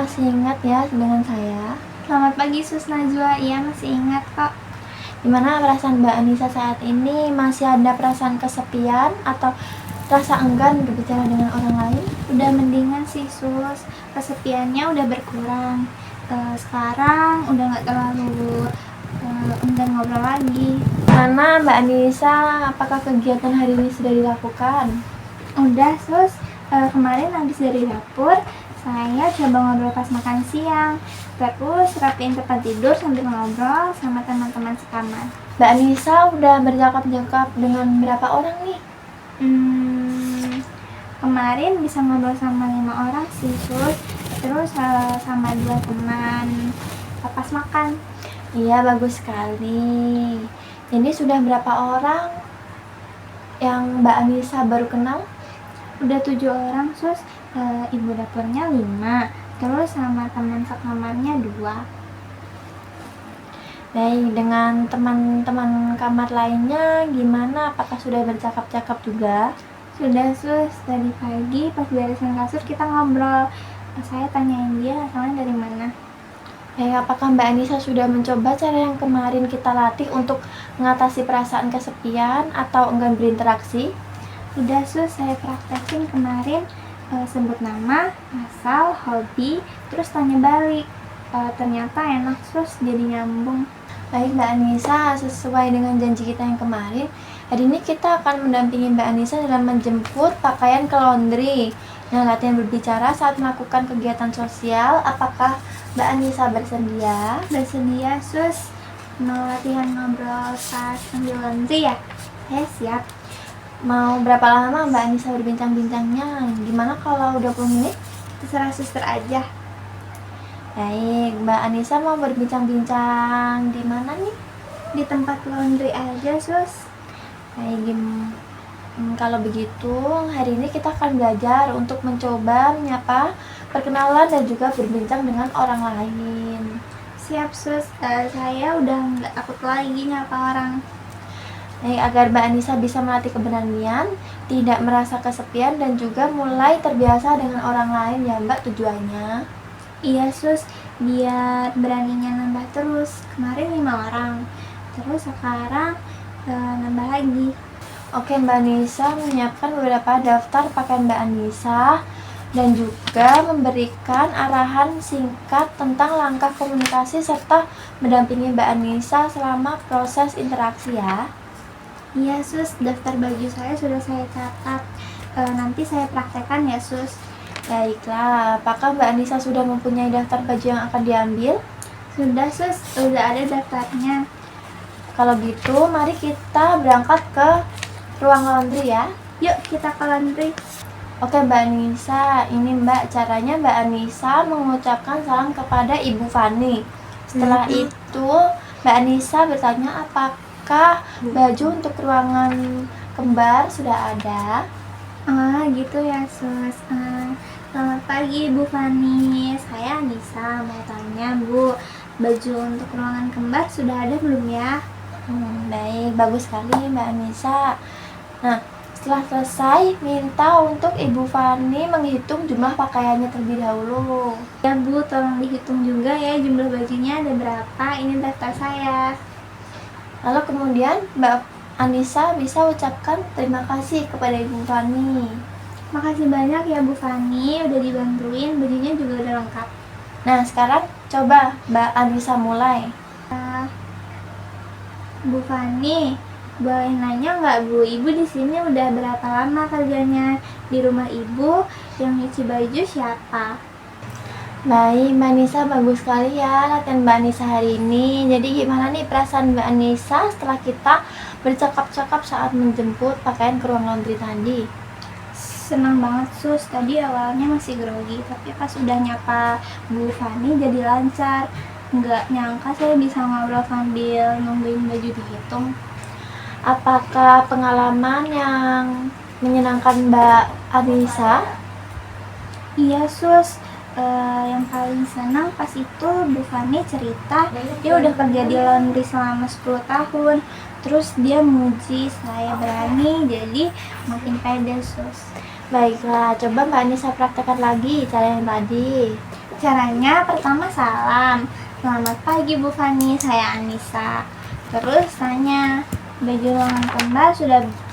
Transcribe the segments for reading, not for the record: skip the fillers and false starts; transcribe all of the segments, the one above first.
masih ingat ya dengan saya? Selamat pagi Sus Najwa, iya masih ingat kok. Gimana perasaan Mbak Anissa saat ini? Masih ada perasaan kesepian atau rasa enggan berbicara dengan orang lain? Udah mendingan sih Sus, kesepiannya udah berkurang. Sekarang udah gak terlalu enggan ngobrol lagi. Mana Mbak Anissa, apakah kegiatan hari ini sudah dilakukan? Udah Sus, kemarin habis dari dapur, saya coba ngobrol pas makan siang. Terus rapiin tempat tidur sambil ngobrol sama teman-teman sekamar. Mbak Anissa udah bercakap-cakap dengan berapa orang nih? Kemarin bisa ngobrol sama 5 orang sih Sus. Terus sama 2 teman pas makan. Iya, bagus sekali. Jadi sudah berapa orang yang Mbak Anissa baru kenal? Udah 7 orang Sus, ibu dapurnya 5, terus sama teman sekamarnya 2. Baik, dengan teman-teman kamar lainnya gimana? Apakah sudah bercakap-cakap juga? Sudah Sus, tadi pagi pas beresin kasur kita ngobrol. Saya tanyain dia asalnya dari mana. Apakah Mbak Anissa sudah mencoba cara yang kemarin kita latih untuk mengatasi perasaan kesepian atau enggan berinteraksi? Udah Sus, saya praktekin kemarin, sebut nama, asal, hobi, terus tanya balik. Ternyata enak Sus, jadi nyambung. Baik Mbak Anissa, sesuai dengan janji kita yang kemarin, hari ini kita akan mendampingi Mbak Anissa dalam menjemput pakaian ke laundry. Nah, latihan berbicara saat melakukan kegiatan sosial, apakah Mbak Anissa bersedia? Bersedia Sus, mau latihan ngobrol pas ambil laundry ya? Saya siap. Mau berapa lama Mbak Anissa berbincang-bincangnya? Gimana kalau 20 menit? Terserah suster aja. Baik, Mbak Anissa mau berbincang-bincang di mana nih? Di tempat laundry aja Sus. Baik, kalau begitu hari ini kita akan belajar untuk mencoba menyapa, perkenalan dan juga berbincang dengan orang lain. Siap Sus, saya udah gak takut lagi nyapa orang. Agar Mbak Anissa bisa melatih keberanian, tidak merasa kesepian dan juga mulai terbiasa dengan orang lain ya Mbak tujuannya. Iya Sus, biar beraninya nambah terus. Kemarin 5 orang, terus sekarang nambah lagi. Oke, Mbak Anissa menyiapkan beberapa daftar pakaian Mbak Anissa dan juga memberikan arahan singkat tentang langkah komunikasi serta mendampingi Mbak Anissa selama proses interaksi ya. Iya Sus, daftar baju saya sudah saya catat. Nanti saya praktekkan ya Sus. Baiklah, apakah Mbak Anissa sudah mempunyai daftar baju yang akan diambil? Sudah Sus, udah ada daftarnya. Kalau gitu, mari kita berangkat ke ruang laundry ya. Yuk kita ke laundry. Oke Mbak Anissa, ini Mbak caranya Mbak Anissa mengucapkan salam kepada Ibu Fani. Setelah itu Mbak Anissa bertanya apakah baju untuk ruangan kembar sudah ada. Gitu ya Sus. Selamat pagi Bu Fani, saya Anissa. Mau tanya Bu, baju untuk ruangan kembar sudah ada belum ya? Baik, bagus sekali Mbak Anissa. Nah, setelah selesai, minta untuk Ibu Fani menghitung jumlah pakaiannya terlebih dahulu. Ya Bu, tolong dihitung juga ya jumlah bajunya ada berapa. Ini daftar saya. Lalu kemudian Mbak Anissa bisa ucapkan terima kasih kepada Ibu Fani. Makasih banyak ya Bu Fani, udah dibantuin, bajunya juga udah lengkap. Nah, sekarang coba Mbak Anissa mulai. Bu Fani, boleh nanya nggak Bu, Ibu di sini udah berapa lama kerjanya? Di rumah Ibu yang nyuci baju siapa? Baik, Mbak Anissa, bagus sekali ya latihan Mbak Anissa hari ini. Jadi gimana nih perasaan Mbak Anissa setelah kita bercakap-cakap saat menjemput pakaian ke ruang laundry tadi? Senang banget Sus, tadi awalnya masih grogi, tapi pas udah nyapa Bu Fani jadi lancar. Nggak nyangka saya bisa ngobrol sambil nungguin baju dihitung. Apakah pengalaman yang menyenangkan Mbak Anissa? Iya Sus, yang paling senang pas itu Bu Fani cerita dia udah kerja di laundry selama 10 tahun. Terus dia muji saya berani, jadi makin pede Sus. Baiklah, coba Mbak Anissa praktekkan lagi cara yang tadi. Caranya pertama salam. Selamat pagi Bu Fani, saya Anissa. Terus tanya, baju ruangan kembar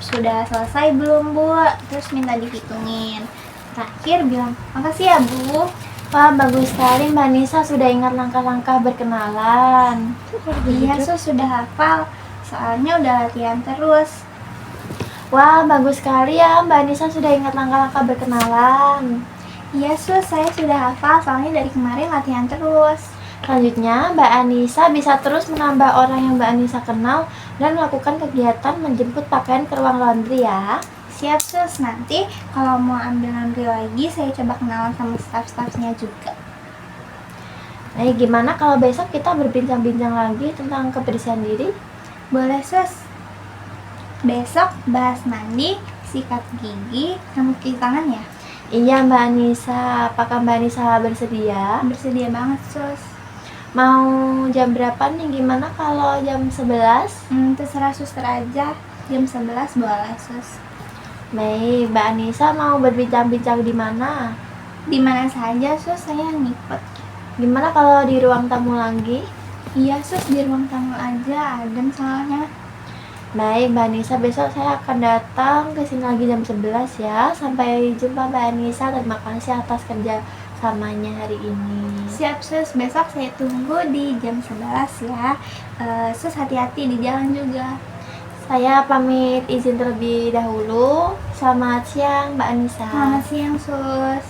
sudah selesai belum Bu? Terus minta dihitungin. Terakhir bilang, makasih ya Bu. Wah, bagus sekali Mbak Nisa sudah ingat langkah-langkah berkenalan. Iya Sus, sudah hafal. Soalnya udah latihan terus. Wah, bagus sekali ya Mbak Nisa sudah ingat langkah-langkah berkenalan. Iya Sus, saya sudah hafal soalnya dari kemarin latihan terus. Selanjutnya, Mbak Anissa bisa terus menambah orang yang Mbak Anissa kenal dan melakukan kegiatan menjemput pakaian ke ruang laundry ya. Siap Sus, nanti kalau mau ambil laundry lagi saya coba kenalan sama staff-staffnya juga. Nah, gimana kalau besok kita berbincang-bincang lagi tentang kebersihan diri? Boleh Sus. Besok bahas mandi, sikat gigi, sama cuci tangan ya? Iya Mbak Anissa, apakah Mbak Anissa bersedia? Bersedia banget Sus. Mau jam berapa nih? Gimana kalau jam 11? Terserah suster aja. Jam 11 boleh Sus. Baik, Mbak Anissa mau berbincang-bincang di mana? Di mana saja Sus, saya ngikut. Gimana kalau di ruang tamu lagi? Iya Sus, di ruang tamu aja, adem soalnya. Baik, Mbak Anissa, besok saya akan datang ke sini lagi jam 11 ya. Sampai jumpa Mbak Anissa, terima kasih atas kerja samanya hari ini. Siap Sus, besok saya tunggu di jam 11 ya. Sus hati-hati di jalan juga. Saya pamit izin terlebih dahulu. Selamat siang Mbak Anissa. Selamat siang Sus.